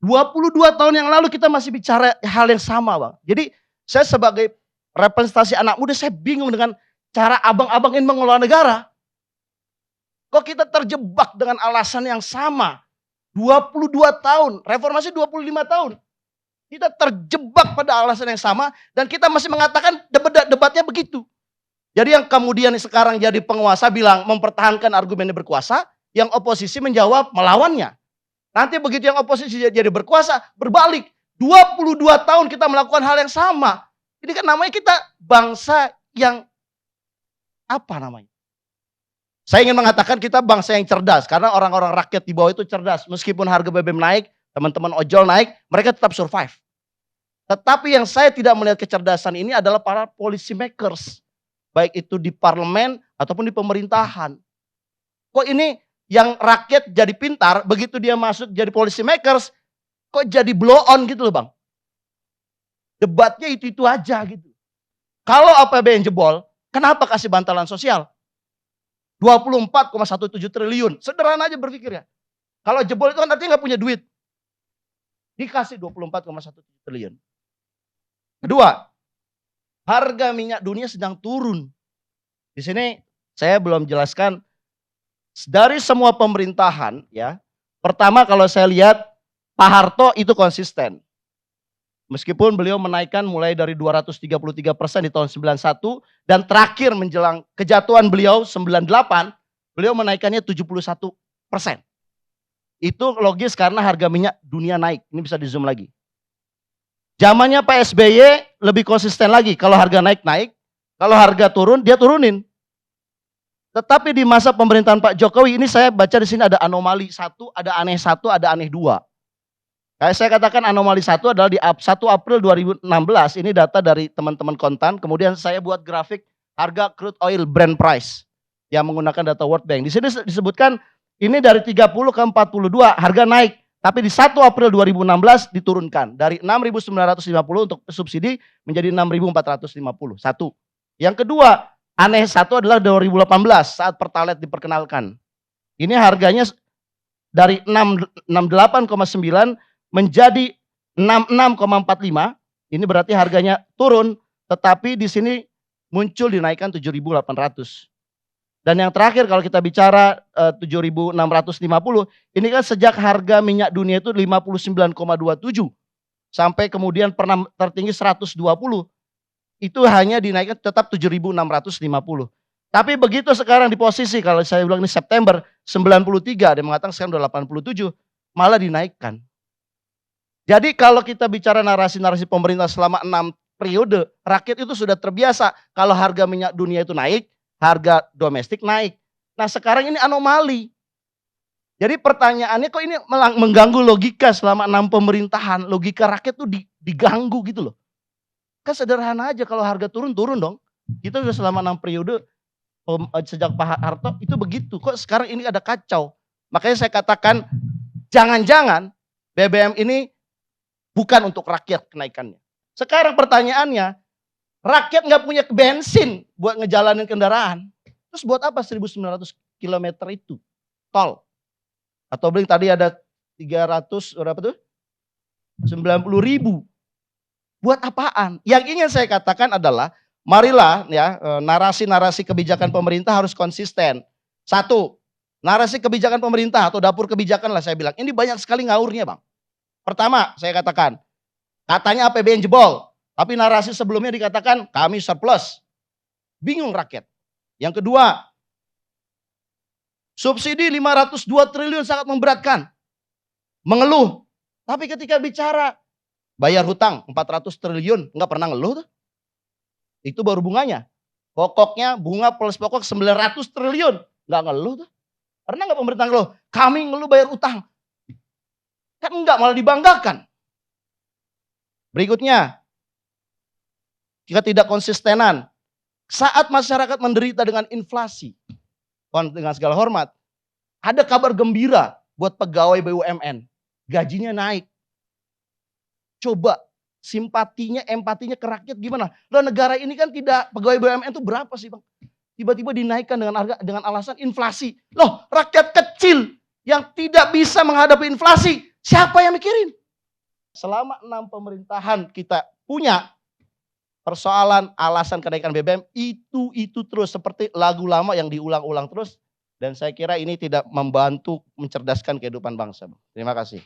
22 tahun yang lalu kita masih bicara hal yang sama, Bang. Jadi saya sebagai representasi anak muda, saya bingung dengan cara abang-abang ini mengelola negara. Kok kita terjebak dengan alasan yang sama? 22 tahun, reformasi 25 tahun. Kita terjebak pada alasan yang sama dan kita masih mengatakan debatnya begitu. Jadi yang kemudian sekarang jadi penguasa bilang mempertahankan argumennya berkuasa, yang oposisi menjawab melawannya. Nanti begitu yang oposisi jadi berkuasa, berbalik. 22 tahun kita melakukan hal yang sama. Ini kan namanya kita bangsa yang apa namanya? Saya ingin mengatakan kita bangsa yang cerdas karena orang-orang rakyat di bawah itu cerdas. Meskipun harga BBM naik, teman-teman ojol naik, mereka tetap survive. Tetapi yang saya tidak melihat kecerdasan ini adalah para policy makers. Baik itu di parlemen ataupun di pemerintahan. Kok ini yang rakyat jadi pintar, begitu dia masuk jadi policy makers, kok jadi blow on gitu loh Bang. Debatnya itu-itu aja gitu. Kalau APBN jebol, kenapa kasih bantalan sosial? 24,17 triliun. Sederhana aja berpikir ya. Kalau jebol itu kan artinya nggak punya duit. Dikasih 24,17 triliun. Kedua, harga minyak dunia sedang turun. Di sini saya belum jelaskan dari semua pemerintahan ya. Pertama kalau saya lihat Pak Harto itu konsisten. Meskipun beliau menaikkan mulai dari 233% di tahun 91 dan terakhir menjelang kejatuhan beliau 98, beliau menaikkannya 71%. Itu logis karena harga minyak dunia naik. Ini bisa di zoom lagi. Zamannya Pak SBY lebih konsisten lagi. Kalau harga naik, naik. Kalau harga turun, dia turunin. Tetapi di masa pemerintahan Pak Jokowi ini saya baca di sini ada anomali satu, ada aneh dua. Kayak saya katakan anomali satu adalah di 1 April 2016, ini data dari teman-teman kontan, kemudian saya buat grafik harga crude oil Brent price yang menggunakan data World Bank. Di sini disebutkan ini dari 30 ke 42 harga naik, tapi di 1 April 2016 diturunkan dari 6.950 untuk subsidi menjadi 6.450. Satu. Yang kedua, aneh satu adalah 2018 saat Pertalite diperkenalkan. Ini harganya dari 68,9 menjadi 66,45, ini berarti harganya turun, tetapi di sini muncul dinaikkan 7.800. Dan yang terakhir kalau kita bicara 7.650, ini kan sejak harga minyak dunia itu 59,27 sampai kemudian pernah tertinggi 120. Itu hanya dinaikkan tetap 7.650. Tapi begitu sekarang di posisi kalau saya bilang ini September 93, dia mengatakan sekarang udah 87, malah dinaikkan. Jadi kalau kita bicara narasi-narasi pemerintah selama 6 periode, rakyat itu sudah terbiasa kalau harga minyak dunia itu naik, harga domestik naik. Nah sekarang ini anomali. Jadi pertanyaannya kok ini mengganggu logika selama 6 pemerintahan, logika rakyat tuh diganggu gitu loh. Kan sederhana aja kalau harga turun, turun dong. Kita sudah selama 6 periode sejak Pak Harto itu begitu. Kok sekarang ini ada kacau. Makanya saya katakan jangan-jangan BBM ini bukan untuk rakyat kenaikannya. Sekarang pertanyaannya, rakyat nggak punya bensin buat ngejalanin kendaraan. Terus buat apa 1.900 km itu? Tol. Atau beli tadi ada 300, berapa tuh? 90.000. Buat apaan? Yang ingin saya katakan adalah, marilah ya narasi-narasi kebijakan pemerintah harus konsisten. Satu, narasi kebijakan pemerintah atau dapur kebijakan lah saya bilang. Ini banyak sekali ngaurnya Bang. Pertama, saya katakan, katanya APBN jebol, tapi narasi sebelumnya dikatakan kami surplus. Bingung rakyat. Yang kedua, subsidi 502 triliun sangat memberatkan. Mengeluh. Tapi ketika bicara bayar hutang 400 triliun, nggak pernah ngeluh tuh. Itu baru bunganya. Pokoknya bunga plus pokok 900 triliun, nggak ngeluh tuh. Pernah nggak pemerintah ngeluh? Kami ngeluh bayar utang. Kan enggak, malah dibanggakan. Berikutnya, ketidakkonsistenan. Saat masyarakat menderita dengan inflasi, dengan segala hormat, ada kabar gembira buat pegawai BUMN. Gajinya naik. Coba simpatinya, empatinya ke rakyat gimana? Loh negara ini kan tidak, pegawai BUMN itu berapa sih Bang? Tiba-tiba dinaikkan dengan harga dengan alasan inflasi. Loh rakyat kecil yang tidak bisa menghadapi inflasi. Siapa yang mikirin? selama 6 pemerintahan kita punya persoalan alasan kenaikan BBM itu terus seperti lagu lama yang diulang-ulang terus, dan saya kira ini tidak membantu mencerdaskan kehidupan bangsa. Terima kasih.